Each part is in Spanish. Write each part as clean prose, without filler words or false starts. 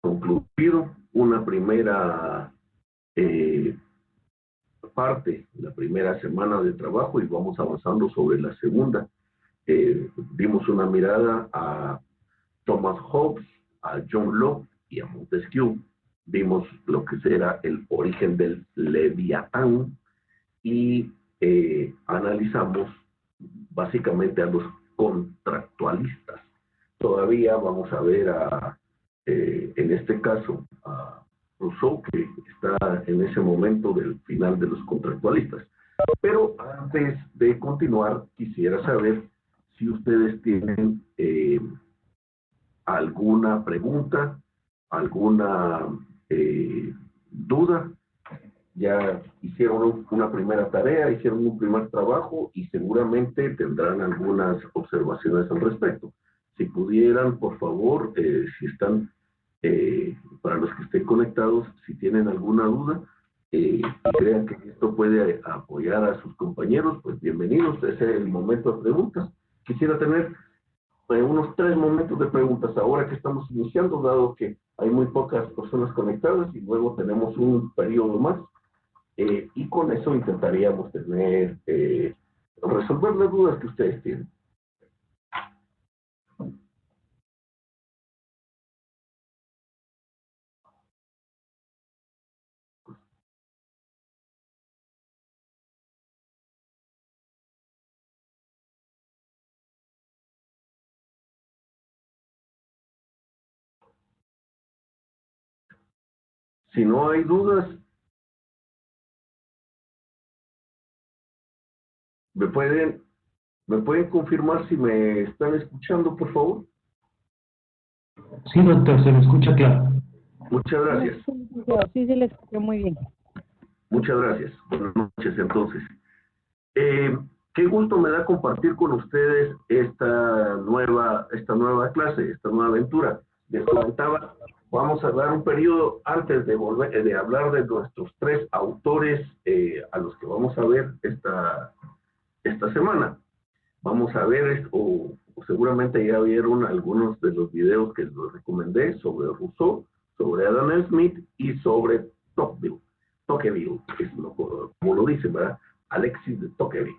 concluido una primera parte, la primera semana de trabajo, y vamos avanzando sobre la segunda. Dimos una mirada a Thomas Hobbes, a John Locke y a Montesquieu. Vimos lo que será el origen del Leviatán y analizamos básicamente a los contractualistas. Todavía vamos a ver en este caso a Rousseau, que está en ese momento del final de los contractualistas. Pero antes de continuar, quisiera saber si ustedes tienen alguna pregunta, alguna duda. Ya hicieron una primera tarea, hicieron un primer trabajo y seguramente tendrán algunas observaciones al respecto. Si pudieran, por favor, si están, para los que estén conectados, si tienen alguna duda y crean que esto puede apoyar a sus compañeros, pues bienvenidos, ese es el momento de preguntas. Quisiera tener unos 3 momentos de preguntas ahora que estamos iniciando, dado que hay muy pocas personas conectadas y luego tenemos un periodo más. Y con eso intentaríamos tener, resolver las dudas que ustedes tienen. Si no hay dudas, ¿me pueden confirmar si me están escuchando, por favor? Sí, doctor, se lo escucha claro. Muchas gracias. Sí, se le escuchó muy bien. Muchas gracias. Buenas noches, entonces. Qué gusto me da compartir con ustedes esta nueva clase, esta nueva aventura. Les comentaba, vamos a dar un periodo antes de hablar de nuestros 3 autores a los que vamos a ver esta semana. Vamos a ver, o seguramente ya vieron algunos de los videos que les recomendé sobre Rousseau, sobre Adam Smith y sobre Tocqueville, que es como lo dicen, ¿verdad? Alexis de Tocqueville.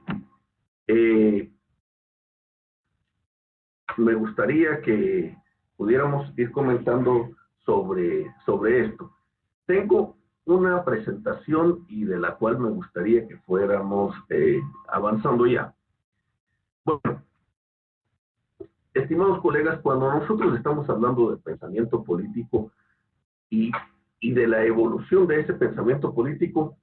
Me gustaría que pudiéramos ir comentando sobre esto. Tengo una presentación y de la cual me gustaría que fuéramos avanzando ya. Bueno, estimados colegas, cuando nosotros estamos hablando de pensamiento político y de la evolución de ese pensamiento político,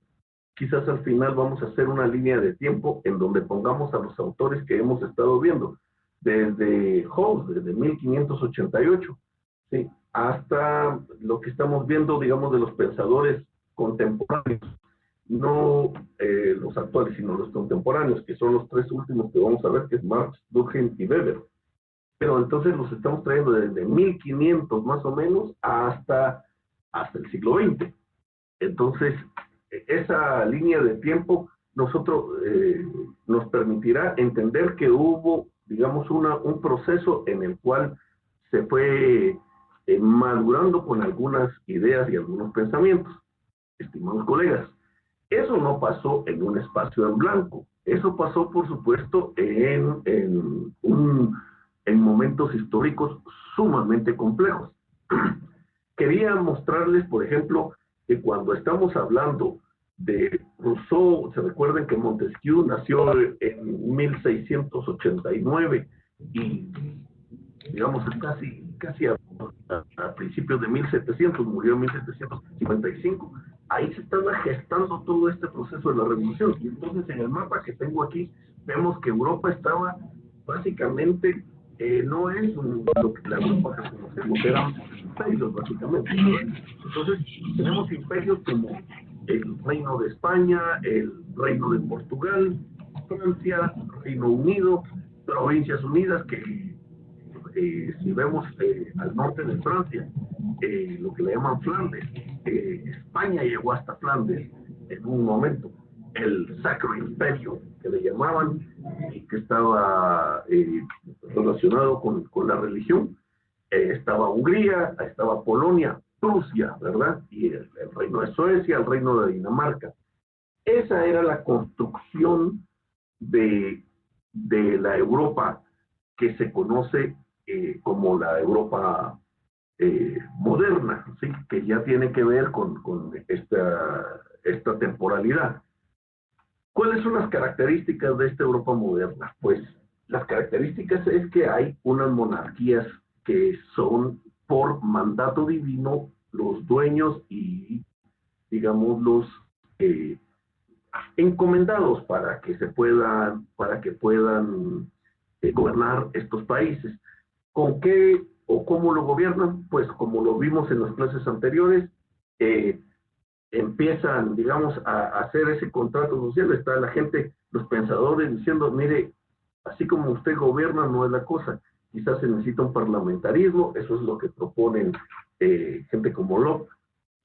quizás al final vamos a hacer una línea de tiempo en donde pongamos a los autores que hemos estado viendo, desde Hobbes, desde 1588, ¿sí?, hasta lo que estamos viendo, digamos, de los pensadores contemporáneos, no los actuales, sino los contemporáneos, que son los 3 últimos que vamos a ver, que es Marx, Durkheim y Weber. Pero entonces los estamos trayendo desde 1500 más o menos hasta el siglo XX. Entonces, esa línea de tiempo nos permitirá entender que hubo, digamos, un proceso en el cual se fue madurando con algunas ideas y algunos pensamientos. Estimados colegas, eso no pasó en un espacio en blanco. Eso pasó, por supuesto, en momentos históricos sumamente complejos. Quería mostrarles, por ejemplo, que cuando estamos hablando de Rousseau, se recuerden que Montesquieu nació en 1689 y, digamos, casi a principios de 1700, murió en 1755. Ahí se estaba gestando todo este proceso de la revolución. Y entonces en el mapa que tengo aquí, vemos que Europa estaba básicamente, no es la Europa que conocemos, eran imperios básicamente, ¿verdad? Entonces tenemos imperios como el Reino de España, el Reino de Portugal, Francia, Reino Unido, Provincias Unidas, que si vemos al norte de Francia, lo que le llaman Flandes, España llegó hasta Flandes en un momento, el Sacro Imperio que le llamaban, y que estaba relacionado con la religión, estaba Hungría, estaba Polonia, Prusia, ¿verdad? Y el reino de Suecia, el reino de Dinamarca. Esa era la construcción de la Europa que se conoce como la Europa moderna, ¿sí? Que ya tiene que ver con esta temporalidad. ¿Cuáles son las características de esta Europa moderna? Pues las características es que hay unas monarquías que son por mandato divino los dueños y, digamos, los eh, encomendados para que puedan gobernar estos países. ¿Con qué o cómo lo gobiernan? Pues como lo vimos en las clases anteriores, eh, empiezan, digamos, a hacer ese contrato social. Está la gente, los pensadores diciendo, mire, así como usted gobierna no es la cosa, quizás se necesita un parlamentarismo, eso es lo que proponen gente como Locke.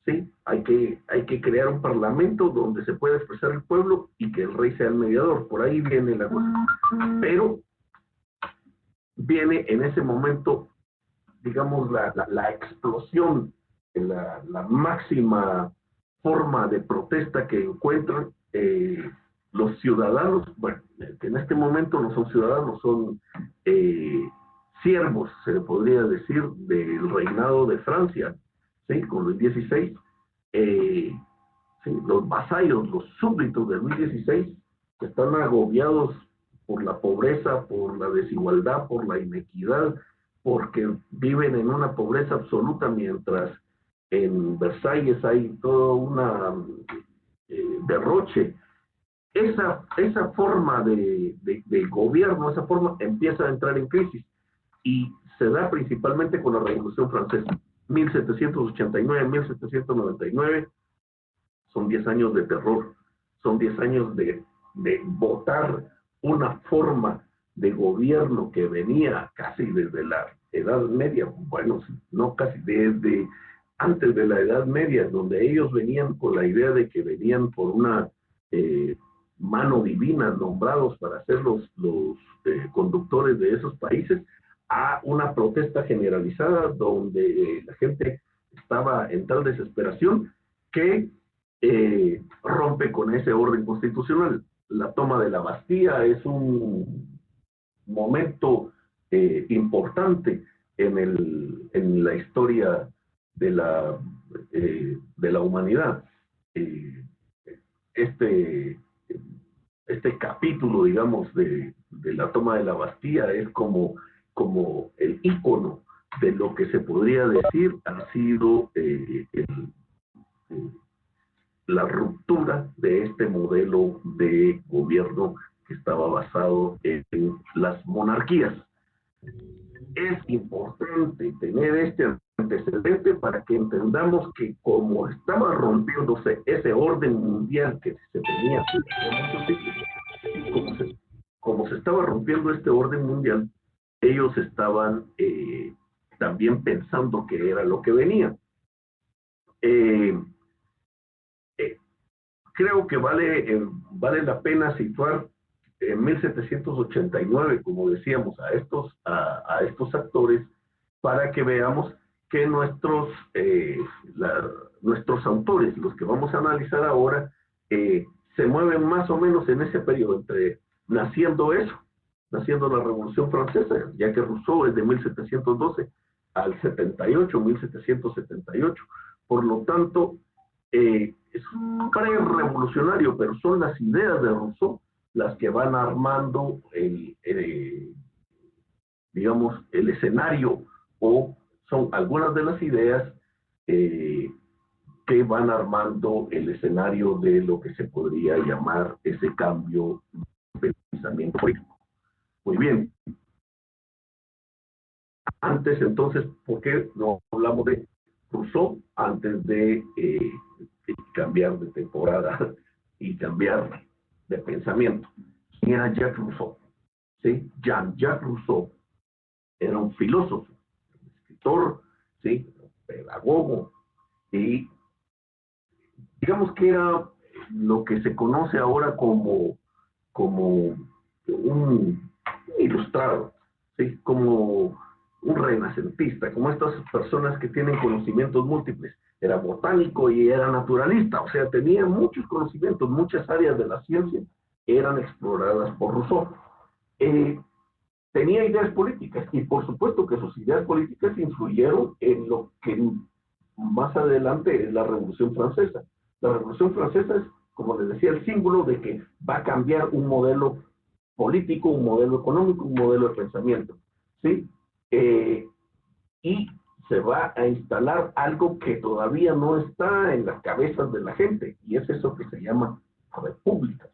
Sí, hay que crear un parlamento donde se pueda expresar el pueblo y que el rey sea el mediador. Por ahí viene la cosa. Pero viene en ese momento, digamos, la explosión, la máxima forma de protesta que encuentran los ciudadanos, bueno, que en este momento no son ciudadanos, son siervos, se le podría decir, del reinado de Francia, ¿sí? Con Luis XVI, ¿sí? Los vasallos, los súbditos de Luis XVI, que están agobiados por la pobreza, por la desigualdad, por la inequidad, porque viven en una pobreza absoluta, mientras en Versalles hay todo una derroche. Esa forma de gobierno, esa forma empieza a entrar en crisis y se da principalmente con la Revolución Francesa. 1789-1799 son 10 años de terror, son 10 años de votar una forma de gobierno que venía casi desde la Edad Media, bueno, no casi, desde antes de la Edad Media, donde ellos venían con la idea de que venían por una mano divina, nombrados para ser los conductores de esos países, a una protesta generalizada donde la gente estaba en tal desesperación que rompe con ese orden constitucional. La toma de la Bastilla es un momento importante en la historia de la humanidad. Este, este capítulo, digamos, de la toma de la Bastilla es como el ícono de lo que se podría decir ha sido la ruptura de este modelo de gobierno que estaba basado en las monarquías. Es importante tener este antecedente para que entendamos que como estaba rompiéndose ese orden mundial que se tenía, como se estaba rompiendo este orden mundial, ellos estaban también pensando que era lo que venía. Creo que vale la pena situar en 1789, como decíamos, a estos actores para que veamos que nuestros autores, los que vamos a analizar ahora, se mueven más o menos en ese periodo, entre naciendo la Revolución Francesa, ya que Rousseau es de 1712 al 78, 1778. Por lo tanto, es un pre-revolucionario, pero son las ideas de Rousseau las que van armando digamos, el escenario, o son algunas de las ideas que van armando el escenario de lo que se podría llamar ese cambio de pensamiento político. Muy bien. Antes, entonces, ¿por qué no hablamos de Rousseau antes de cambiar de temporada y cambiar de pensamiento? ¿Quién era Jacques Rousseau? ¿Sí? Jean-Jacques Rousseau era un filósofo, un escritor, ¿sí? Un pedagogo, y digamos que era lo que se conoce ahora como un ilustrado, ¿sí? Como un renacentista, como estas personas que tienen conocimientos múltiples. Era botánico y era naturalista, o sea, tenía muchos conocimientos, muchas áreas de la ciencia eran exploradas por Rousseau. Tenía ideas políticas y por supuesto que sus ideas políticas influyeron en lo que más adelante es la Revolución Francesa. La Revolución Francesa es, como les decía, el símbolo de que va a cambiar un modelo político, un modelo económico, un modelo de pensamiento, ¿sí? Y se va a instalar algo que todavía no está en las cabezas de la gente, y es eso que se llama repúblicas,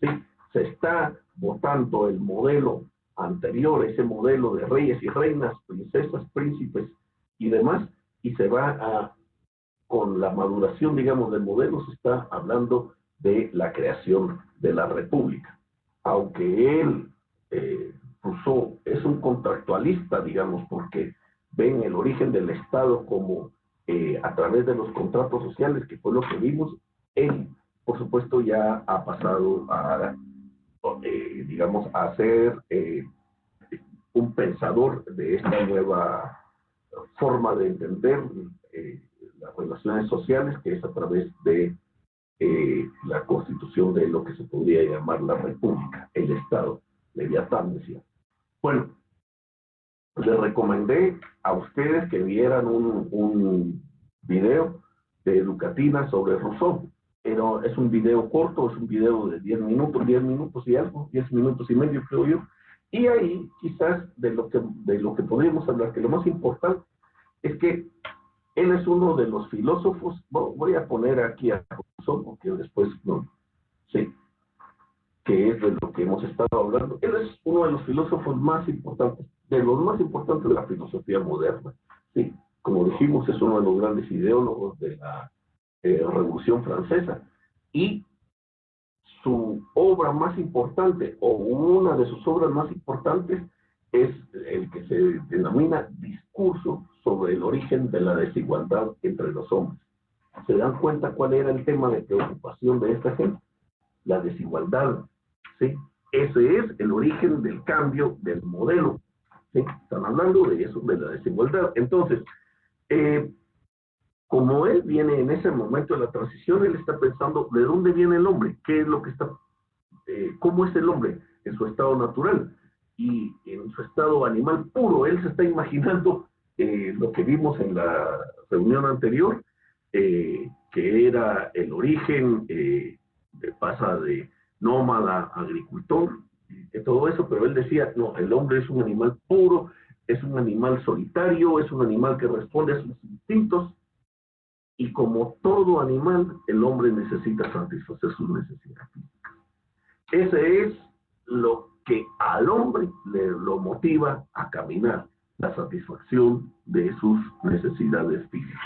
¿sí? Se está votando el modelo anterior, ese modelo de reyes y reinas, princesas, príncipes y demás, y se va a, con la maduración, digamos, del modelo, se está hablando de la creación de la república. Aunque él, Rousseau, es un contractualista, digamos, porque ven el origen del Estado como a través de los contratos sociales, que fue lo que vimos, él, por supuesto, ya ha pasado a, digamos, a ser un pensador de esta nueva forma de entender las relaciones sociales, que es a través de la constitución de lo que se podría llamar la república, el Estado. Leviatán decía. Bueno, les recomendé a ustedes que vieran un video de Educatina sobre Rousseau. Pero es un video corto, es un video de 10 minutos y algo, 10 minutos y medio creo yo. Y ahí quizás de lo que podríamos hablar, que lo más importante es que él es uno de los filósofos, bueno, voy a poner aquí a Rousseau, porque después no, sí, que es de lo que hemos estado hablando. Él es uno de los filósofos más importantes, de los más importantes de la filosofía moderna. Sí, como dijimos, es uno de los grandes ideólogos de la Revolución Francesa. Y su obra más importante, o una de sus obras más importantes, es el que se denomina Discurso sobre el origen de la desigualdad entre los hombres. ¿Se dan cuenta cuál era el tema de preocupación de esta gente? La desigualdad, ¿sí? Ese es el origen del cambio del modelo, ¿sí? Están hablando de eso, de la desigualdad. Entonces, como él viene en ese momento de la transición, él está pensando de dónde viene el hombre, qué es lo que está, cómo es el hombre en su estado natural y en su estado animal puro. Él se está imaginando lo que vimos en la reunión anterior, que era el origen, pasa de nómada a agricultor, todo eso, pero él decía, no, el hombre es un animal puro, es un animal solitario, es un animal que responde a sus instintos, y como todo animal, el hombre necesita satisfacer sus necesidades físicas. Ese es lo que al hombre lo motiva a caminar, la satisfacción de sus necesidades físicas.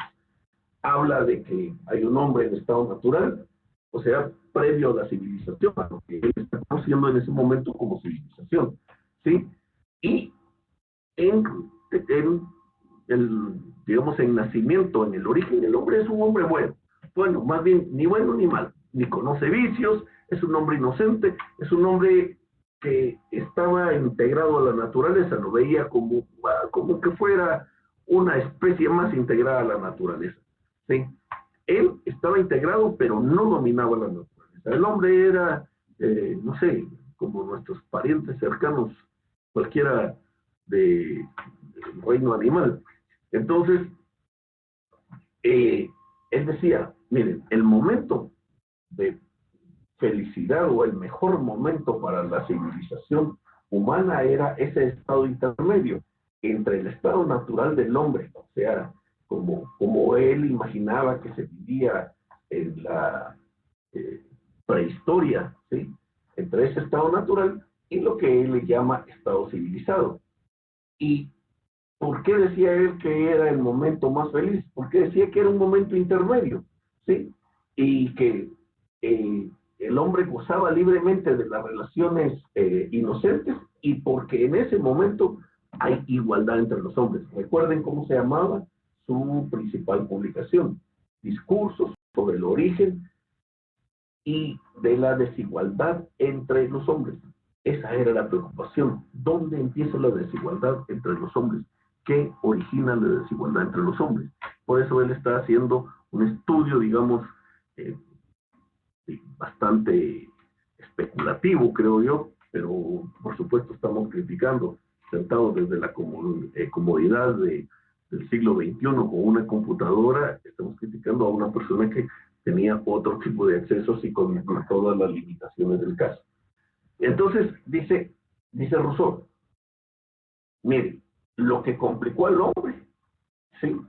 Habla de que hay un hombre en estado natural, o sea, previo a la civilización, a lo que él está conociendo en ese momento como civilización, ¿sí? Y en el, digamos, en nacimiento, en el origen, el hombre es un hombre bueno. Bueno, más bien, ni bueno ni malo, ni conoce vicios, es un hombre inocente, es un hombre que estaba integrado a la naturaleza, lo veía como que fuera una especie más integrada a la naturaleza, ¿sí? Él estaba integrado, pero no dominaba la naturaleza. El hombre era, no sé, como nuestros parientes cercanos, cualquiera del reino animal. Entonces, él decía, miren, el momento de felicidad o el mejor momento para la civilización humana era ese estado intermedio entre el estado natural del hombre, o sea, como él imaginaba que se vivía en la prehistoria, ¿sí? Entre ese estado natural y lo que él le llama estado civilizado. ¿Y por qué decía él que era el momento más feliz? Porque decía que era un momento intermedio, ¿sí? Y que el hombre gozaba libremente de las relaciones inocentes, y porque en ese momento hay igualdad entre los hombres. Recuerden cómo se llamaba su principal publicación: Discursos sobre el origen y de la desigualdad entre los hombres. Esa era la preocupación. ¿Dónde empieza la desigualdad entre los hombres? que origina la desigualdad entre los hombres. Por eso él está haciendo un estudio, digamos, bastante especulativo, creo yo, pero por supuesto estamos criticando, sentados desde la comodidad del siglo XXI con una computadora, estamos criticando a una persona que tenía otro tipo de accesos y con todas las limitaciones del caso. Entonces, dice Rousseau, mire, lo que complicó al hombre, ¿sí?,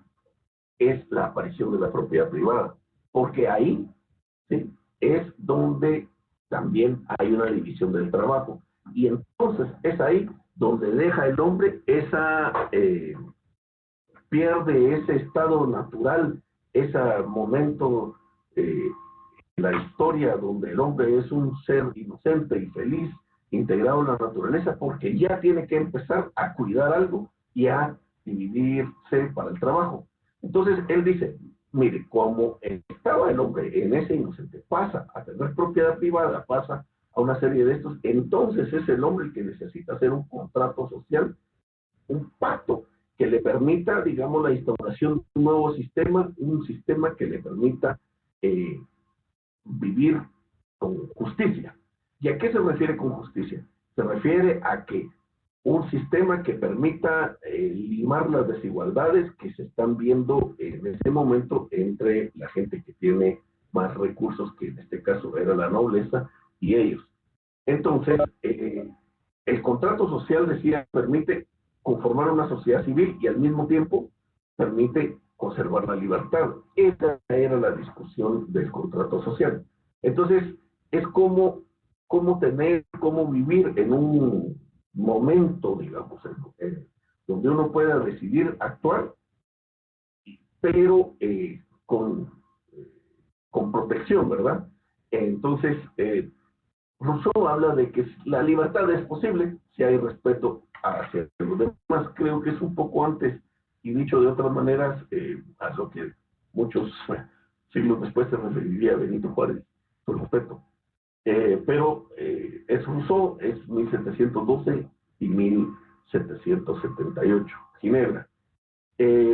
es la aparición de la propiedad privada, porque ahí, ¿sí?, es donde también hay una división del trabajo. Y entonces es ahí donde deja el hombre pierde ese estado natural, ese momento en la historia donde el hombre es un ser inocente y feliz, integrado en la naturaleza, porque ya tiene que empezar a cuidar algo y a dividirse para el trabajo. Entonces él dice, mire, como estaba el hombre en ese inocente, pasa a tener propiedad privada, pasa a una serie de estos, entonces es el hombre el que necesita hacer un contrato social, un pacto que le permita, digamos, la instauración de un nuevo sistema, un sistema que le permita vivir con justicia. ¿Y a qué se refiere con justicia? Se refiere a que un sistema que permita limar las desigualdades que se están viendo en ese momento entre la gente que tiene más recursos, que en este caso era la nobleza, y ellos. Entonces, el contrato social, decía, permite conformar una sociedad civil y al mismo tiempo permite conservar la libertad. Esa era la discusión del contrato social. Entonces, es cómo vivir en un momento, digamos, donde uno pueda decidir actuar, pero con protección, ¿verdad? Entonces, Rousseau habla de que la libertad es posible si hay respeto hacia los demás. Creo que es un poco antes, y dicho de otras maneras, a lo que muchos siglos después se referiría a Benito Juárez, por respeto. Pero es Rousseau, es 1712 y 1778, Ginebra.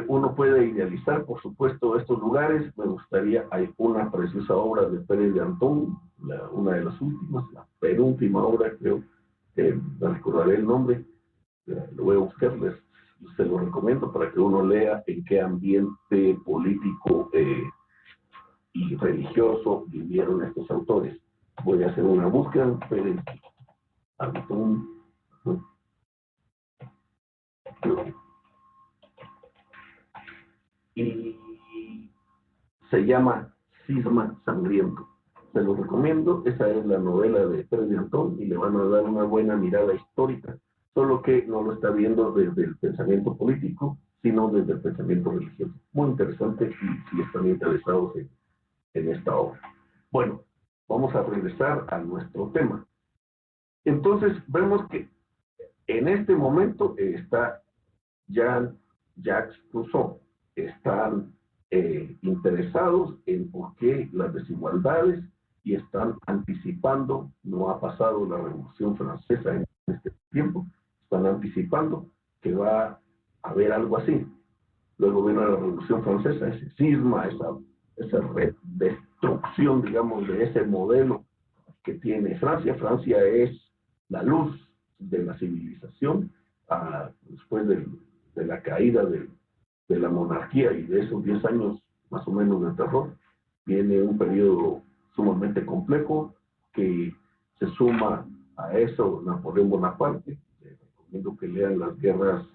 Uno puede idealizar, por supuesto, estos lugares. Me gustaría, hay una preciosa obra de Pérez de Antón, una de las últimas, la penúltima obra, creo, no recordaré el nombre, lo voy a buscar, se lo recomiendo para que uno lea en qué ambiente político y religioso vivieron estos autores. Voy a hacer una búsqueda, Pérez de Antón, y se llama Cisma Sangriento. Se lo recomiendo, esa es la novela de Pérez de Antón y le van a dar una buena mirada histórica, solo que no lo está viendo desde el pensamiento político, sino desde el pensamiento religioso. Muy interesante si están interesados en esta obra. Bueno, vamos a regresar a nuestro tema. Entonces, vemos que en este momento está Jean-Jacques Rousseau, están interesados en por qué las desigualdades y están anticipando, no ha pasado la Revolución Francesa en este tiempo, están anticipando que va a haber algo así. Luego viene la Revolución Francesa, ese cisma, esa destrucción, digamos, de ese modelo que tiene Francia. Francia es la luz de la civilización después de la caída de la monarquía y de esos 10 años más o menos de terror, viene un periodo sumamente complejo que se suma a eso Napoleón Bonaparte. Les recomiendo que lean las guerras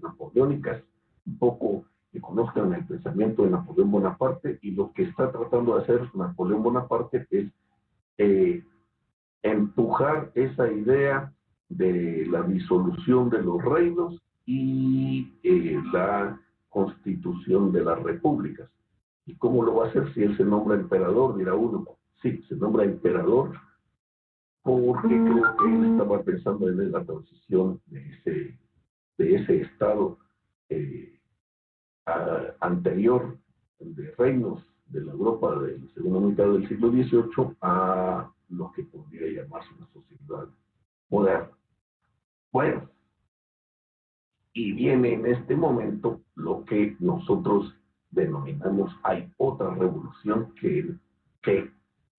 napoleónicas, un poco que conozcan el pensamiento de Napoleón Bonaparte, y lo que está tratando de hacer Napoleón Bonaparte es empujar esa idea de la disolución de los reinos y la constitución de las repúblicas. ¿Y cómo lo va a hacer si él se nombra emperador? Dirá uno, sí, se nombra emperador porque creo que él estaba pensando en la transición de ese estado anterior de reinos de la Europa de la segunda mitad del siglo XVIII a lo que podría llamarse una sociedad moderna. Bueno, Y viene en este momento lo que nosotros denominamos, hay otra revolución que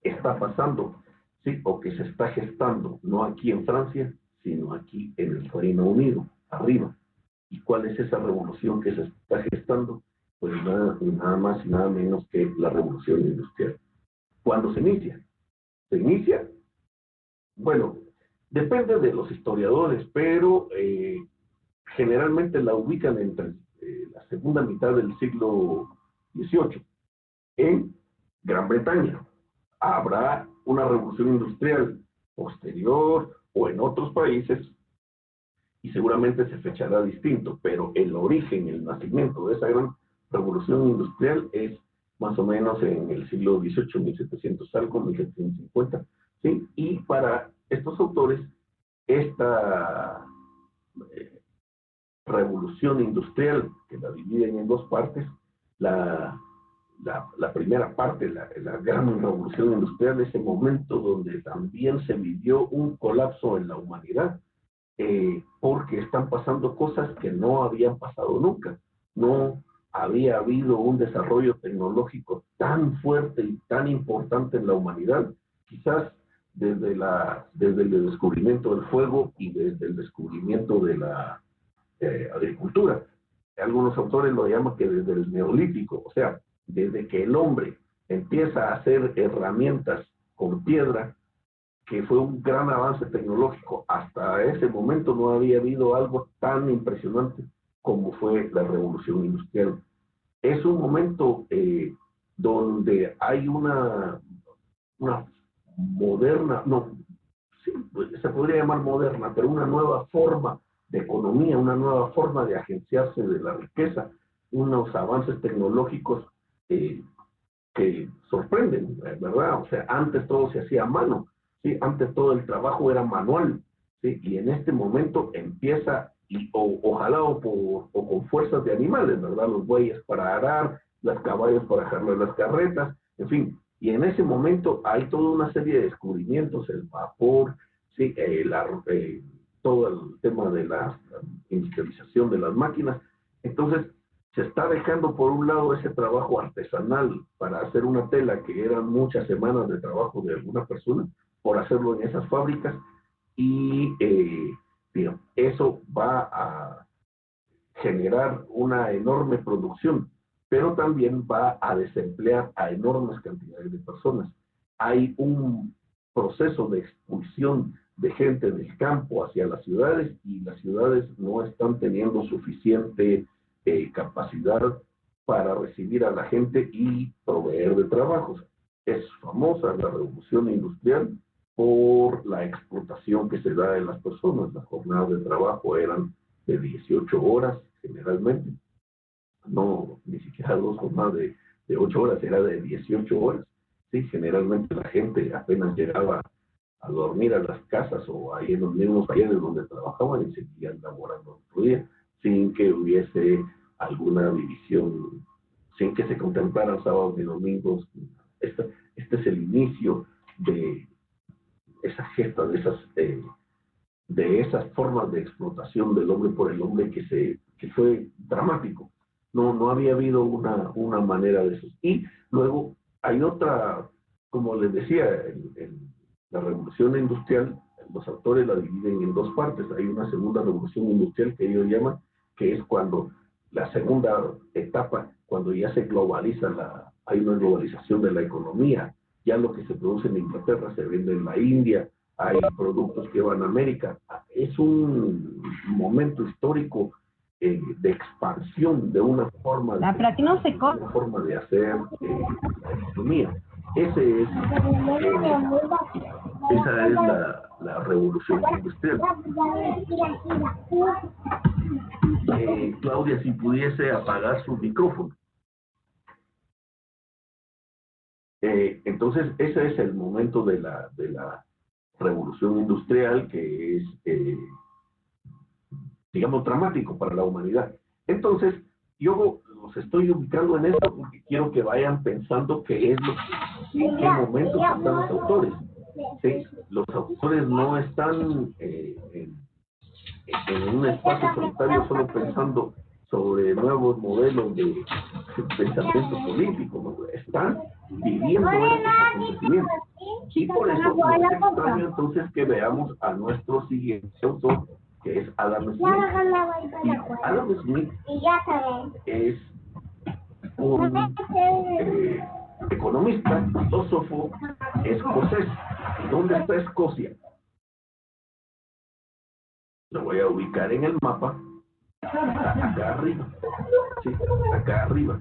está pasando, ¿sí? O que se está gestando, no aquí en Francia, sino aquí en el Reino Unido, arriba. ¿Y cuál es esa revolución que se está gestando? Pues nada más y nada menos que la revolución industrial. ¿Cuándo se inicia? Se inicia, bueno, depende de los historiadores, pero generalmente la ubican entre la segunda mitad del siglo XVIII en Gran Bretaña. Habrá una revolución industrial posterior o en otros países y seguramente se fechará distinto, pero el origen, el nacimiento de esa gran revolución industrial es más o menos en el siglo XVIII, 1700 algo, 1750, ¿sí? Y para estos autores, esta revolución industrial, que la dividen en dos partes, la primera parte, la gran revolución industrial, es el momento donde también se vivió un colapso en la humanidad, porque están pasando cosas que no habían pasado nunca. No había habido un desarrollo tecnológico tan fuerte y tan importante en la humanidad, quizás desde el descubrimiento del fuego y desde el descubrimiento de la agricultura. Algunos autores lo llaman que desde el neolítico, o sea, desde que el hombre empieza a hacer herramientas con piedra, que fue un gran avance tecnológico. Hasta ese momento no había habido algo tan impresionante como fue la revolución industrial. Es un momento donde hay una moderna, no, sí, se podría llamar moderna, pero una nueva forma de economía, una nueva forma de agenciarse de la riqueza, unos avances tecnológicos que sorprenden, ¿verdad? O sea, antes todo se hacía a mano, ¿sí? Antes todo el trabajo era manual, ¿sí? Y en este momento empieza, ojalá o con fuerzas de animales, ¿verdad? Los bueyes para arar, las caballos para jalar las carretas, en fin. Y en ese momento hay toda una serie de descubrimientos, el vapor, ¿sí? Todo el tema de la industrialización de las máquinas. Entonces, se está dejando por un lado ese trabajo artesanal para hacer una tela que eran muchas semanas de trabajo de alguna persona por hacerlo en esas fábricas y digamos, eso va a generar una enorme producción, pero también va a desemplear a enormes cantidades de personas. Hay un proceso de expulsión de gente del campo hacia las ciudades y las ciudades no están teniendo suficiente capacidad para recibir a la gente y proveer de trabajos. Es famosa la revolución industrial por la explotación que se da en las personas. Las jornadas de trabajo eran de 18 horas generalmente, no ni siquiera dos jornadas de 8 horas, era de 18 horas. Sí, generalmente la gente apenas llegaba a dormir a las casas o ahí en los mismos talleres donde trabajaban y seguían laborando otro día, sin que hubiese alguna división, sin que se contemplaran sábados y domingos. Este es el inicio de esa gesta, de esas formas de explotación del hombre por el hombre que fue dramático. No había habido una manera de eso. Y luego hay otra, como les decía, la revolución industrial, los autores la dividen en dos partes. Hay una segunda revolución industrial que ellos llaman, que es cuando la segunda etapa, cuando ya se globaliza, hay una globalización de la economía. Ya lo que se produce en Inglaterra se vende en la India, hay productos que van a América. Es un momento histórico de expansión de una forma de hacer la economía. Esa es la revolución industrial. Claudia, si pudiese apagar su micrófono. Entonces, ese es el momento de la revolución industrial que es, digamos, dramático para la humanidad. Entonces, yo los estoy ubicando en esto porque quiero que vayan pensando qué es en qué momento están los autores. ¿Sí? Los autores no están en un espacio solitario solo están pensando sobre nuevos modelos de pensamiento político, ¿no? Están viviendo estos acontecimientos. Y por eso no es extraño entonces que veamos a nuestro siguiente autor, que es Adam Smith. Y Adam Smith es un economista, filósofo escocés. ¿Dónde está Escocia? Lo voy a ubicar en el mapa, acá arriba, ¿sí? Acá arriba,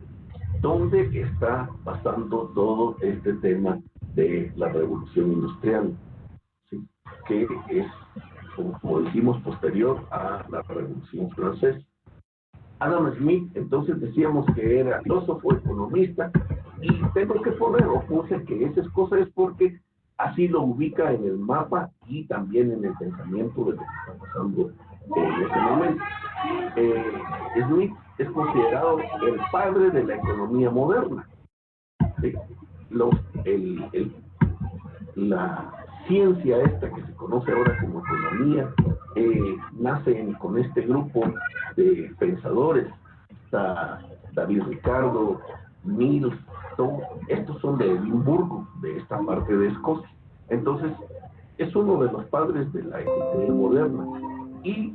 donde está pasando todo este tema de la revolución industrial, ¿sí? Que es, como decimos, posterior a la revolución francesa. Adam Smith, entonces decíamos que era filósofo, economista, y tengo que poner, o puse que esa cosa es porque así lo ubica en el mapa y también en el pensamiento de lo que está pasando en ese momento. Smith es considerado el padre de la economía moderna. ¿Sí? La ciencia esta que se conoce ahora como economía nace con este grupo de pensadores. Está David Ricardo, Mills, estos son de Edimburgo, de esta parte de Escocia. Entonces, es uno de los padres de la economía moderna. Y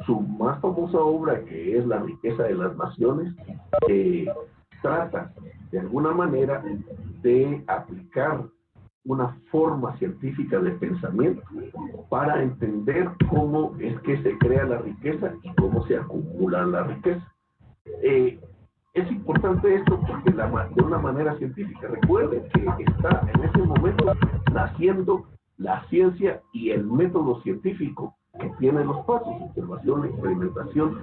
su más famosa obra, que es La riqueza de las naciones, trata de alguna manera de aplicar una forma científica de pensamiento para entender cómo es que se crea la riqueza y cómo se acumula la riqueza. Es importante esto porque de una manera científica. Recuerden que está en ese momento naciendo la ciencia y el método científico que tiene los pasos, observación, experimentación,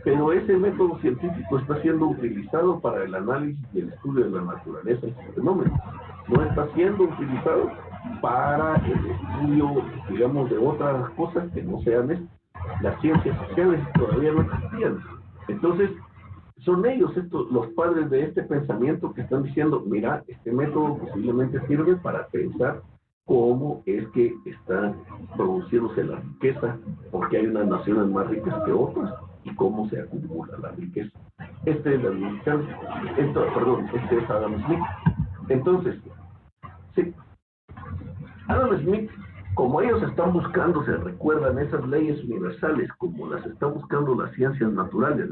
pero ese método científico está siendo utilizado para el análisis y el estudio de la naturaleza y sus fenómenos. No está siendo utilizado para el estudio, digamos, de otras cosas que no sean esto. Las ciencias sociales todavía no existían. Entonces, son ellos los padres de este pensamiento que están diciendo, mira, este método posiblemente sirve para pensar cómo es que está produciéndose la riqueza, porque hay unas naciones más ricas que otras, y cómo se acumula la riqueza. Este es Adam Smith. Entonces, sí, Adam Smith, como ellos están buscando, se recuerdan esas leyes universales, como las están buscando las ciencias naturales,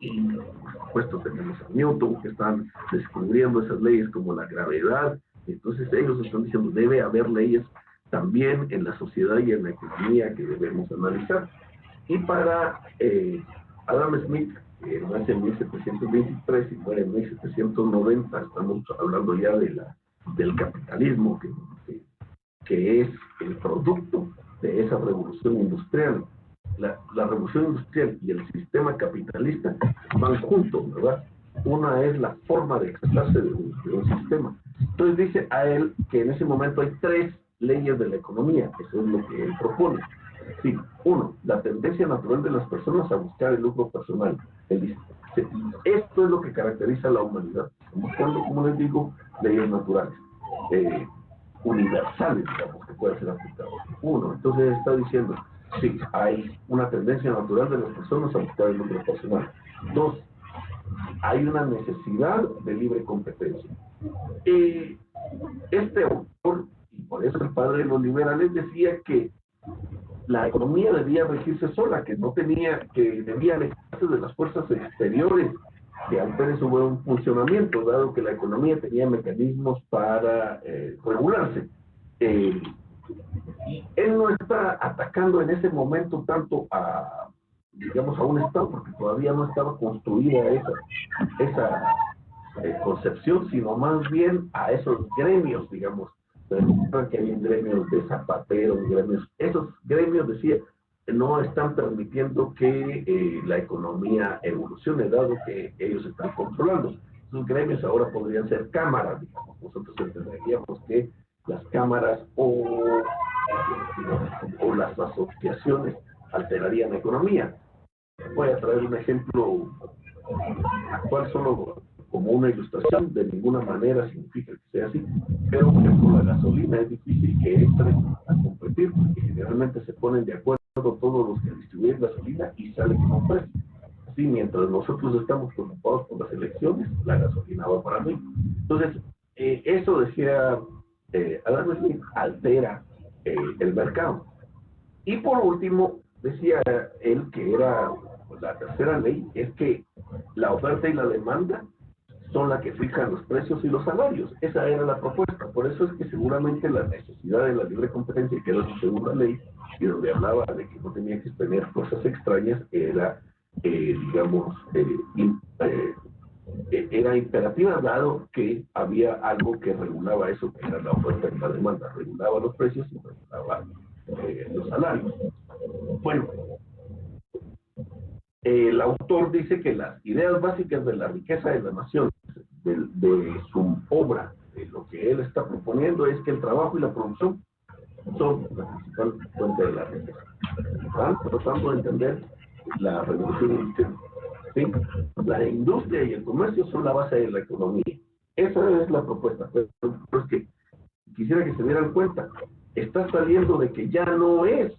y por supuesto tenemos a Newton, que están descubriendo esas leyes como la gravedad. Entonces ellos están diciendo, debe haber leyes también en la sociedad y en la economía que debemos analizar. Y para Adam Smith, que nace en 1723 y muere en 1790, estamos hablando ya del capitalismo, que es el producto de esa revolución industrial. La revolución industrial y el sistema capitalista van juntos, ¿verdad? Una es la forma de expresarse de un sistema. Entonces dice a él que en ese momento hay 3 leyes de la economía, eso es lo que él propone. Sí, 1, la tendencia natural de las personas a buscar el lucro personal. Él dice, sí, esto es lo que caracteriza a la humanidad, buscando, como les digo, leyes naturales, universales, digamos, que pueden ser aplicadas. 1, entonces está diciendo, sí, hay una tendencia natural de las personas a buscar el lucro personal. 2, hay una necesidad de libre competencia. Este autor, y por eso el padre de los liberales, decía que la economía debía regirse sola, que debía alejarse de las fuerzas exteriores que alteren su buen funcionamiento, dado que la economía tenía mecanismos para regularse. Y él no está atacando en ese momento tanto a un Estado, porque todavía no estaba construida esa concepción, sino más bien a esos gremios, digamos. Recuerdan que hay gremios de zapateros, esos gremios, decía, no están permitiendo que la economía evolucione, dado que ellos están controlando. Esos gremios ahora podrían ser cámaras, digamos. Nosotros entenderíamos que las cámaras o las asociaciones alterarían la economía. Voy a traer un ejemplo actual solo como una ilustración, de ninguna manera significa que sea así, pero por ejemplo la gasolina es difícil que entre a competir, porque generalmente se ponen de acuerdo todos los que distribuyen gasolina y sale con un precio. Sí, mientras nosotros estamos preocupados por las elecciones, la gasolina va para arriba. Entonces, eso decía Adam Smith, altera el mercado. Y por último, decía él que era pues, la tercera ley, es que la oferta y la demanda son las que fijan los precios y los salarios. Esa era la propuesta. Por eso es que seguramente la necesidad de la libre competencia, que era su segunda ley, y donde hablaba de que no tenía que tener fuerzas extrañas, era, digamos, era imperativa, dado que había algo que regulaba eso, que era la oferta y la demanda. Regulaba los precios y regulaba los salarios. Bueno, el autor dice que las ideas básicas de la riqueza de la nación, de su obra, de lo que él está proponiendo, es que el trabajo y la producción son la principal fuente de la riqueza. Están tratando de entender la revolución industrial. ¿Sí? La industria y el comercio son la base de la economía. Esa es la propuesta. Pero es que quisiera que se dieran cuenta, está saliendo de que ya no es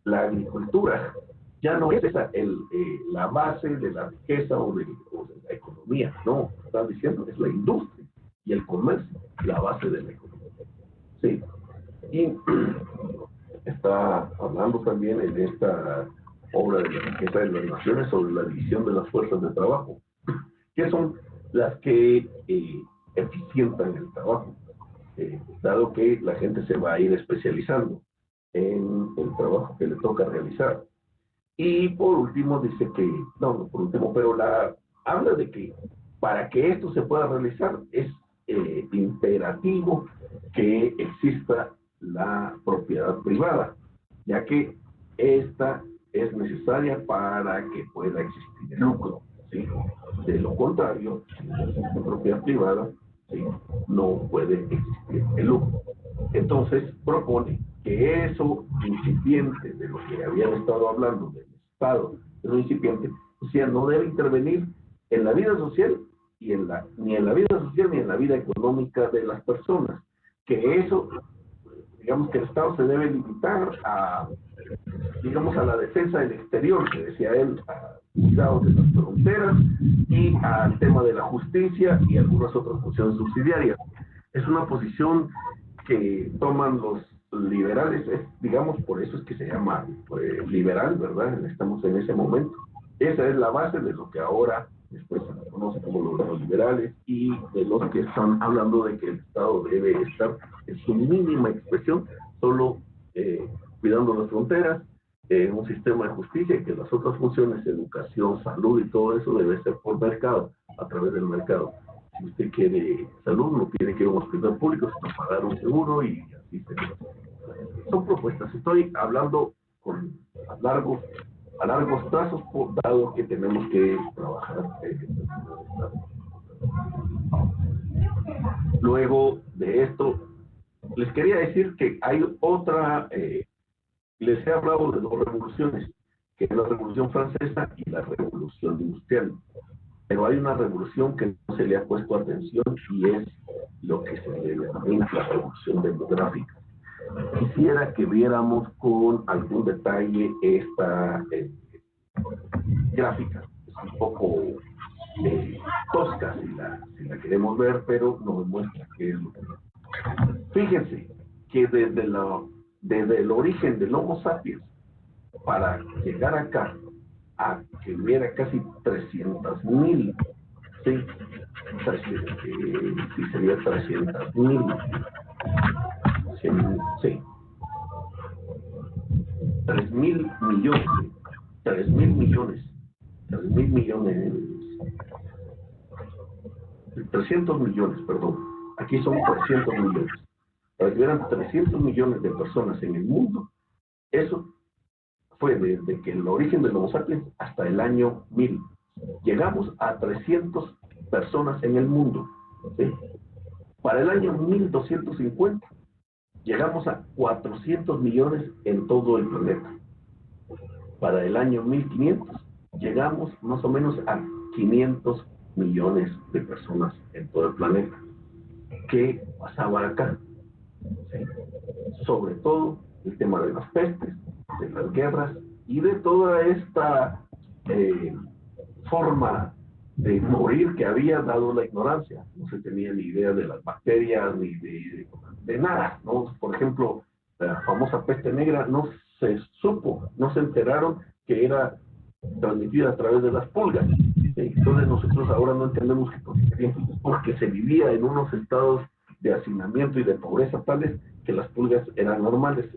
la agricultura, ya no es esa la base de la riqueza o de la economía. No, están diciendo que es la industria y el comercio la base de la economía. Sí. Y está hablando también en esta obra de la riqueza de las naciones sobre la división de las fuerzas de trabajo, que son las que eficientan el trabajo, dado que la gente se va a ir especializando en el trabajo que le toca realizar. Y por último dice que, no por último, pero habla de que para que esto se pueda realizar es imperativo que exista la propiedad privada, ya que esta es necesaria para que pueda existir el lucro. ¿Sí? De lo contrario, si no existe propiedad privada, ¿sí? No puede existir el lucro. Entonces propone que eso incipiente de lo que habían estado hablando del Estado, eso incipiente, o sea, no debe intervenir en la vida social y ni en la vida social ni en la vida económica de las personas. Que eso, digamos que el Estado se debe limitar a, digamos, a la defensa del exterior, que decía él, a cuidado de las fronteras y al tema de la justicia y algunas otras funciones subsidiarias. Es una posición que toman los liberales, digamos, por eso es que se llama liberal, ¿verdad? Estamos en ese momento. Esa es la base de lo que ahora después se conoce como los neoliberales y de los que están hablando de que el Estado debe estar en su mínima expresión, solo cuidando las fronteras, un sistema de justicia y que las otras funciones, educación, salud y todo eso debe ser por mercado, a través del mercado. Si usted quiere salud, no tiene que ir a un hospital público, sino pagar un seguro y así se ve. Son propuestas. Estoy hablando a largos plazos, dado que tenemos que trabajar. Luego de esto, les quería decir que hay otra, les he hablado de dos revoluciones, que es la Revolución Francesa y la Revolución Industrial. Pero hay una revolución que no se le ha puesto atención y es lo que se le denomina la revolución demográfica. Quisiera que viéramos con algún detalle esta gráfica. Es un poco tosca si la queremos ver, pero nos muestra qué es lo que es. Fíjense que desde el origen del Homo sapiens para llegar acá, a que hubiera casi 300.000, sí, sí sería 300.000, sí, 3.000 millones, 3.000 millones, 3.000 millones, 300 millones, perdón, aquí son 300 millones, para que hubieran 300 millones de personas en el mundo, eso fue desde que el origen del Homo sapiens hasta el año 1000. Llegamos a 300 personas en el mundo. ¿Sí? Para el año 1250 llegamos a 400 millones en todo el planeta. Para el año 1500 llegamos más o menos a 500 millones de personas en todo el planeta. ¿Qué pasaba acá? ¿Sí? Sobre todo el tema de las pestes, de las guerras y de toda esta forma de morir que había dado la ignorancia. No se tenía ni idea de las bacterias ni de nada, ¿no? Por ejemplo, la famosa peste negra no se supo, no se enteraron que era transmitida a través de las pulgas. Entonces nosotros ahora no entendemos que porque se vivía en unos estados de hacinamiento y de pobreza tales que las pulgas eran normales.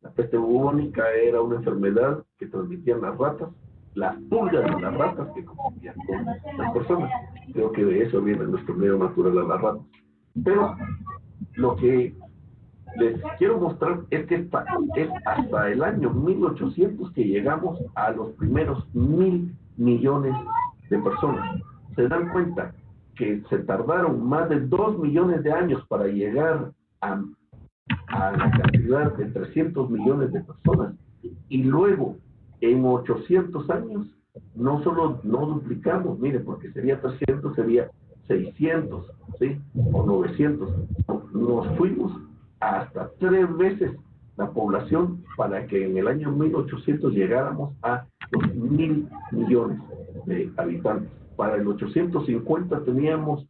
La peste bubónica era una enfermedad que transmitían las ratas, las pulgas de las ratas que convivían con las personas. Creo que de eso viene nuestro medio natural a las ratas. Pero lo que les quiero mostrar es que es hasta el año 1800 que llegamos a los primeros 1.000 millones de personas. Se dan cuenta que se tardaron más de 2 millones de años para llegar a la cantidad de 300 millones de personas. Y luego, en 800 años, no solo no duplicamos, mire, porque sería 300, sería 600, ¿sí? O 900. Nos fuimos hasta 3 veces la población para que en el año 1800 llegáramos a los 1.000 millones de habitantes. Para el 850 teníamos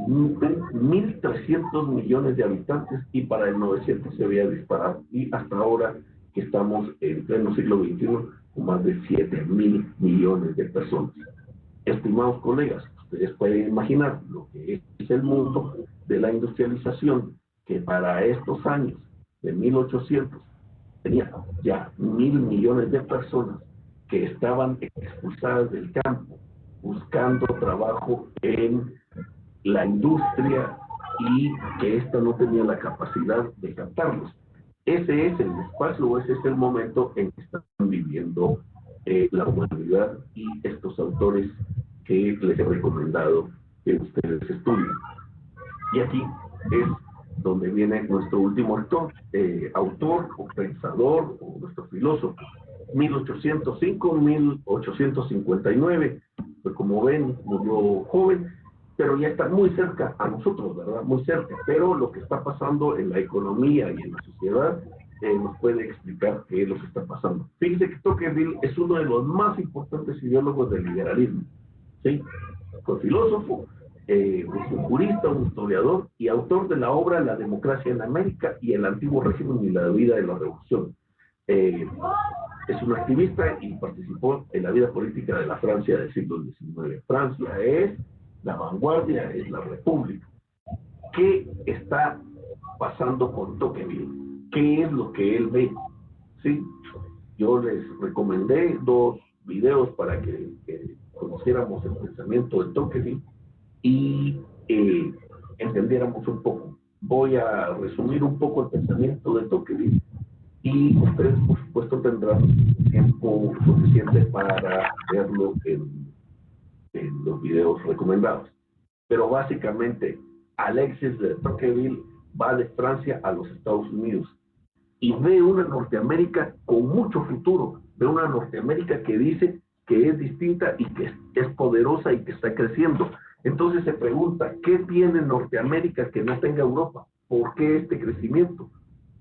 1.300 millones de habitantes y para el 900 se había disparado. Y hasta ahora que estamos en pleno siglo XXI con más de 7.000 millones de personas. Estimados colegas, ustedes pueden imaginar lo que es el mundo de la industrialización, que para estos años de 1800 tenía ya 1.000 millones de personas que estaban expulsadas del campo, buscando trabajo en la industria y que ésta no tenía la capacidad de captarlos. Ese es el espacio, ese es el momento en que están viviendo la humanidad y estos autores que les he recomendado que ustedes estudien. Y aquí es donde viene nuestro último autor o pensador o nuestro filósofo, 1805-1859, pues como ven, murió joven, pero ya está muy cerca a nosotros, ¿verdad? Muy cerca, pero lo que está pasando en la economía y en la sociedad nos puede explicar qué es lo que está pasando. Fíjense que Tocqueville es uno de los más importantes ideólogos del liberalismo, ¿sí? Fue filósofo, un jurista, un historiador y autor de la obra La democracia en América y el antiguo régimen y la vida de la revolución. Es un activista y participó en la vida política de la Francia del siglo XIX. Francia es la vanguardia, es la república. ¿Qué está pasando con Tocqueville? ¿Qué es lo que él ve? ¿Sí? Yo les recomendé 2 videos para que conociéramos el pensamiento de Tocqueville y entendiéramos un poco. Voy a resumir un poco el pensamiento de Tocqueville y ustedes, por supuesto, tendrán tiempo suficiente para verlo en los videos recomendados. Pero básicamente, Alexis de Tocqueville va de Francia a los Estados Unidos y ve una Norteamérica con mucho futuro, ve una Norteamérica que dice que es distinta y que es poderosa y que está creciendo. Entonces se pregunta, ¿qué tiene Norteamérica que no tenga Europa? ¿Por qué este crecimiento?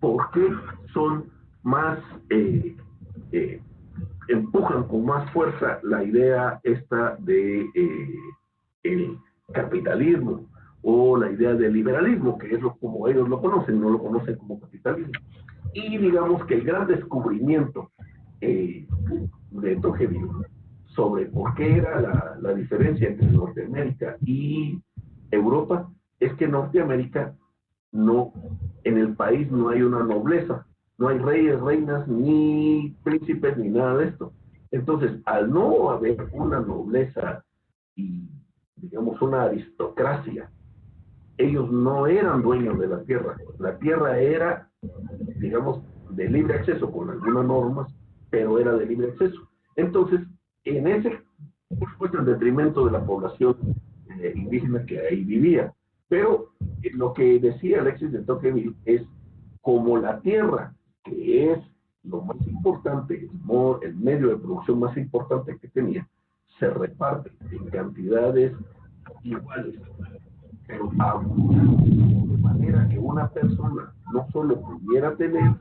¿Por qué son más, empujan con más fuerza la idea esta de el capitalismo o la idea del liberalismo, que es como ellos lo conocen, no lo conocen como capitalismo? Y digamos que el gran descubrimiento de Tocqueville sobre por qué era la diferencia entre Norteamérica y Europa es que Norteamérica no, en el país no hay una nobleza, no hay reyes, reinas, ni príncipes, ni nada de esto. Entonces, al no haber una nobleza y, digamos, una aristocracia, ellos no eran dueños de la tierra. La tierra era, digamos, de libre acceso con algunas normas, pero era de libre acceso. Entonces, en ese, por supuesto, en detrimento de la población indígena que ahí vivía. Pero lo que decía Alexis de Tocqueville es como la tierra, que es lo más importante, el medio de producción más importante que tenía, se reparte en cantidades iguales, pero abundante, de manera que una persona no solo pudiera tener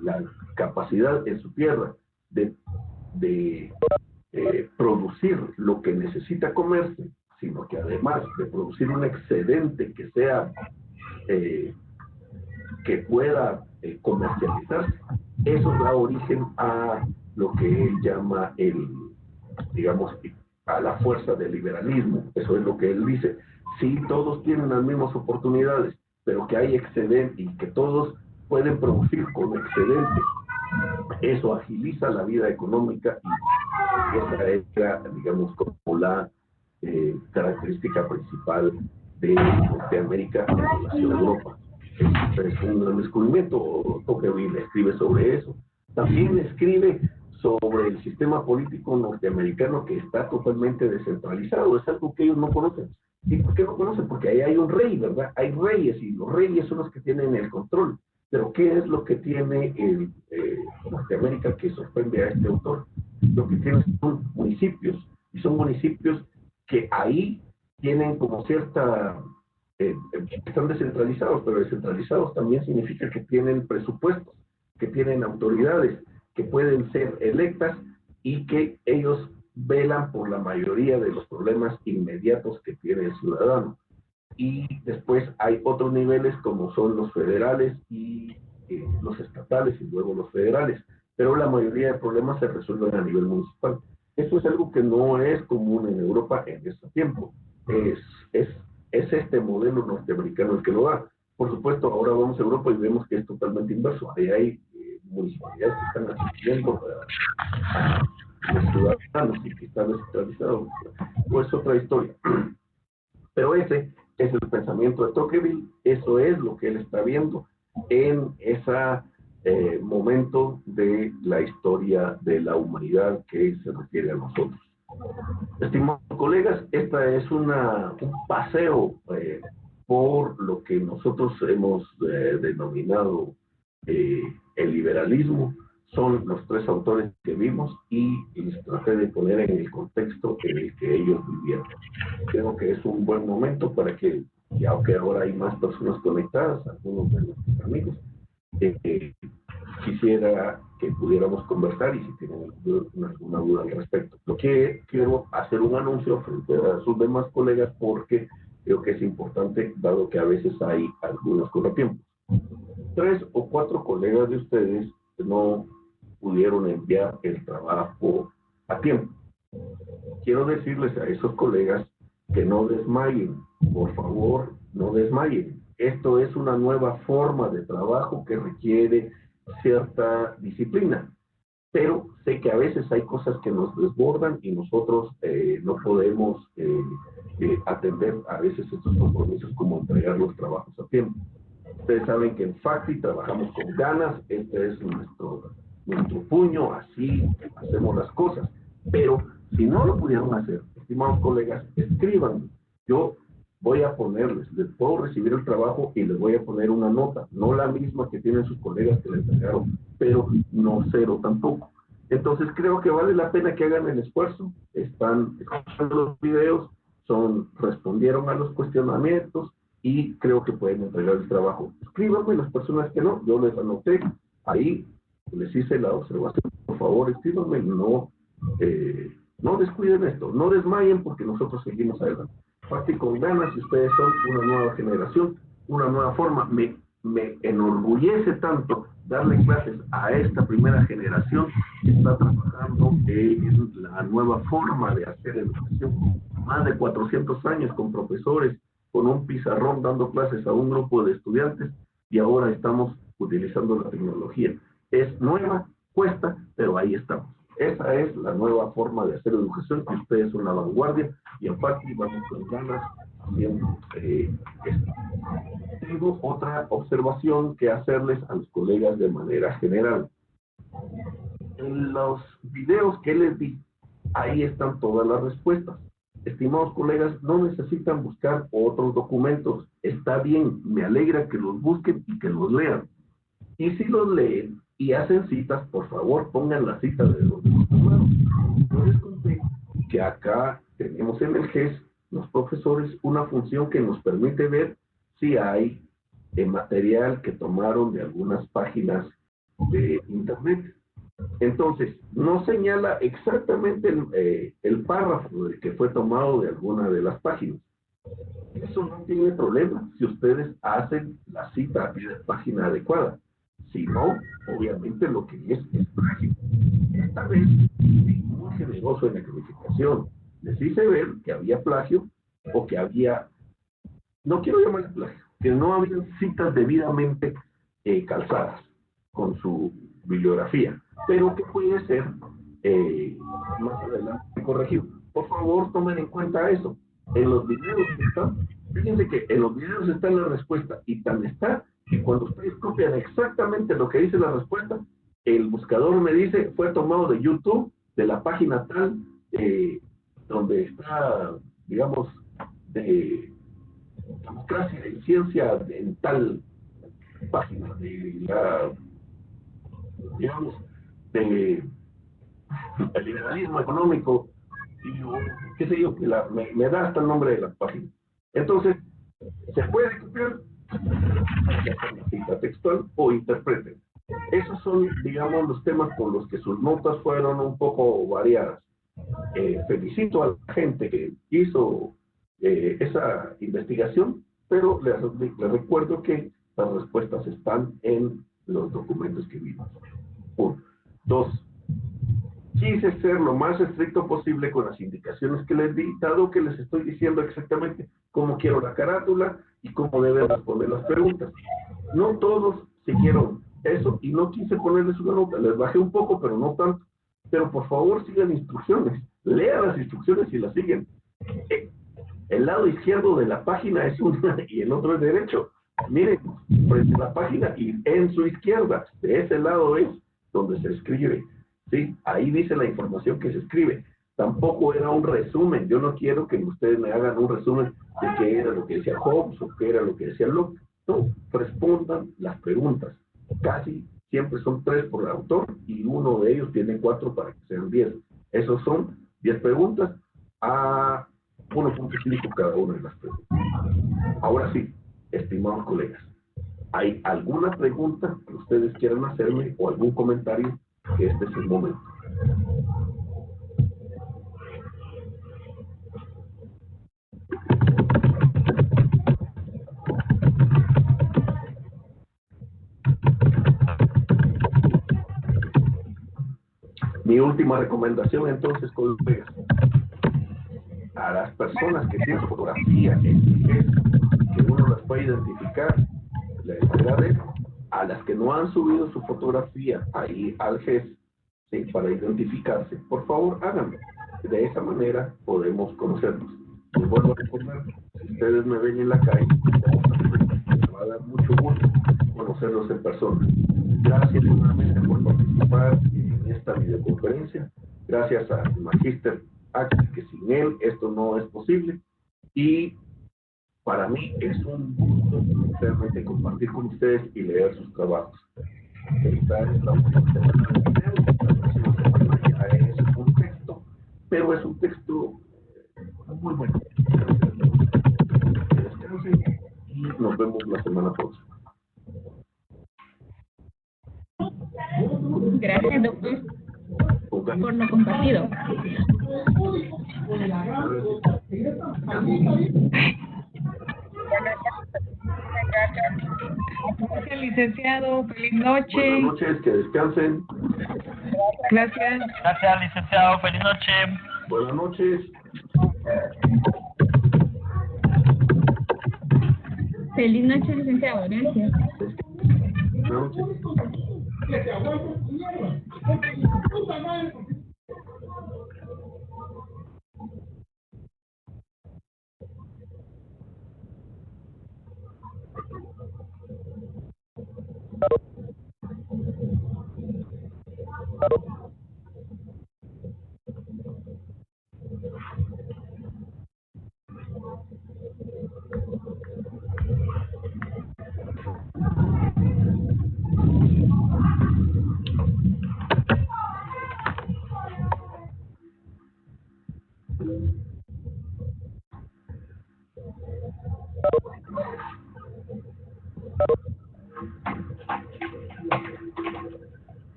la capacidad en su tierra de producir producir lo que necesita comerse, sino que además de producir un excedente que sea, que pueda comercializarse, eso da origen a lo que él llama digamos, a la fuerza del liberalismo. Eso es lo que él dice. Sí, todos tienen las mismas oportunidades, pero que hay excedente y que todos pueden producir con excedente. Eso agiliza la vida económica y esa es, digamos, como la característica principal de Norteamérica en relación a Europa. Es un gran descubrimiento. Tocqueville escribe sobre eso. También escribe sobre el sistema político norteamericano, que está totalmente descentralizado. Es algo que ellos no conocen. ¿Y por qué no conocen? Porque ahí hay un rey, ¿verdad? Hay reyes y los reyes son los que tienen el control. Pero ¿qué es lo que tiene Norteamérica que sorprende a este autor? Lo que tiene son municipios, y son municipios que ahí tienen como cierta... están descentralizados, pero descentralizados también significa que tienen presupuestos, que tienen autoridades, que pueden ser electas y que ellos velan por la mayoría de los problemas inmediatos que tiene el ciudadano. Y después hay otros niveles como son los federales y los estatales y luego los federales, pero la mayoría de problemas se resuelven a nivel municipal. Eso es algo que no es común en Europa en este tiempo. Es este modelo norteamericano el que lo da. Por supuesto, ahora vamos a Europa y vemos que es totalmente inverso. Ahí hay municipalidades que están asistiendo a los ciudadanos y que están descentralizados. Pues otra historia. Pero ese es el pensamiento de Tocqueville, eso es lo que él está viendo en ese momento de la historia de la humanidad que se refiere a nosotros. Estimados colegas, esta es un paseo por lo que nosotros hemos denominado el liberalismo. Son los tres autores que vimos y les traté de poner en el contexto en el que ellos vivieron. Creo que es un buen momento para que, aunque ahora hay más personas conectadas, algunos de nuestros amigos, quisiera que pudiéramos conversar y si tienen alguna duda al respecto. Lo que quiero hacer un anuncio frente a sus demás colegas porque creo que es importante, dado que a veces hay algunos contratiempos. 3 o 4 colegas de ustedes no pudieron enviar el trabajo a tiempo. Quiero decirles a esos colegas que no desmayen, por favor, no desmayen. Esto es una nueva forma de trabajo que requiere cierta disciplina, pero sé que a veces hay cosas que nos desbordan y nosotros no podemos atender a veces estos compromisos como entregar los trabajos a tiempo. Ustedes saben que en FACTI trabajamos con ganas, este es nuestro puño, así hacemos las cosas, pero si no lo pudieron hacer, estimados colegas, escriban. Yo voy a ponerles, les puedo recibir el trabajo y les voy a poner una nota, no la misma que tienen sus colegas que le entregaron, pero no cero tampoco. Entonces creo que vale la pena que hagan el esfuerzo, están escuchando los videos, respondieron a los cuestionamientos y creo que pueden entregar el trabajo. Escríbanme las personas que no, yo les anoté, ahí les hice la observación, por favor escríbanme, no descuiden esto, no desmayen porque nosotros seguimos adelante. Parte con ganas y ustedes son una nueva generación, una nueva forma. Me enorgullece tanto darle clases a esta primera generación que está trabajando en la nueva forma de hacer educación. Más de 400 años con profesores, con un pizarrón dando clases a un grupo de estudiantes y ahora estamos utilizando la tecnología. Es nueva, cuesta, pero ahí estamos. Esa es la nueva forma de hacer educación y ustedes son la vanguardia y aparte vamos con ganas haciendo esto. Tengo otra observación que hacerles a los colegas de manera general. En los videos que les di, ahí están todas las respuestas. Estimados colegas, no necesitan buscar otros documentos. Está bien, me alegra que los busquen y que los lean. Y si los leen y hacen citas, por favor, pongan la cita de los tomaron. Yo les conté que acá tenemos en el GES, los profesores, una función que nos permite ver si hay material que tomaron de algunas páginas de internet. Entonces, no señala exactamente el párrafo que fue tomado de alguna de las páginas. Eso no tiene problema si ustedes hacen la cita a pie de página adecuada. Si no, obviamente lo que es plagio. Esta vez, muy generoso en la calificación. Les hice ver que había plagio o que había, no quiero llamarle plagio, que no habían citas debidamente calzadas con su bibliografía, pero que puede ser más adelante corregido. Por favor, tomen en cuenta eso. En los videos están, fíjense que en los videos está la respuesta y tan está que cuando ustedes copian exactamente lo que dice la respuesta, el buscador me dice, fue tomado de YouTube, de la página tal, donde está, digamos, de democracia y ciencia en tal página, de la, digamos, de el liberalismo económico, y yo, qué sé yo, que me da hasta el nombre de la página. Entonces, se puede copiar, ya sea una cita textual o interpreten. Esos son, digamos, los temas con los que sus notas fueron un poco variadas. Felicito a la gente que hizo esa investigación, pero les recuerdo que las respuestas están en los documentos que vimos. Uno. Dos, quise ser lo más estricto posible con las indicaciones que les di, dado que les estoy diciendo exactamente cómo quiero la carátula y cómo deben responder las preguntas. No todos siguieron eso y no quise ponerles una nota, les bajé un poco, pero no tanto. Pero por favor sigan instrucciones, lean las instrucciones y las siguen. El lado izquierdo de la página es una y el otro es derecho. Miren, frente a la página y en su izquierda, de ese lado es donde se escribe. ¿Sí? Ahí dice la información que se escribe. Tampoco era un resumen. Yo no quiero que ustedes me hagan un resumen de qué era lo que decía Hobbes o qué era lo que decía Locke. No, respondan las preguntas. Casi siempre son 3 por el autor y uno de ellos tiene 4 para que sean 10. Esos son 10 preguntas a 1.5 cada una de las preguntas. Ahora sí, estimados colegas, ¿hay alguna pregunta que ustedes quieran hacerme o algún comentario? Que este es el momento. Mi última recomendación entonces, colegas, a las personas que tienen fotografía en GES, que uno las puede identificar, les agradezco. A las que no han subido su fotografía ahí al GES, ¿sí? Para identificarse, por favor háganlo. De esa manera podemos conocernos. Les vuelvo a recordar, si ustedes me ven en la calle, me va a dar mucho gusto conocerlos en persona. Gracias nuevamente por participar en esta videoconferencia. Gracias al Magíster Axel, que sin él esto no es posible. Y para mí es un gusto realmente compartir con ustedes y leer sus trabajos. Esta es la última semana de video, la próxima semana ya es un texto, pero es un texto muy bueno. Que descansen y nos vemos la semana próxima. Gracias, doctor, por lo compartido. Gracias, licenciado. Feliz noche. Buenas noches, que descansen. Gracias. Gracias, licenciado. Feliz noche. Buenas noches. Feliz noche, licenciado. Gracias. Buenas noches.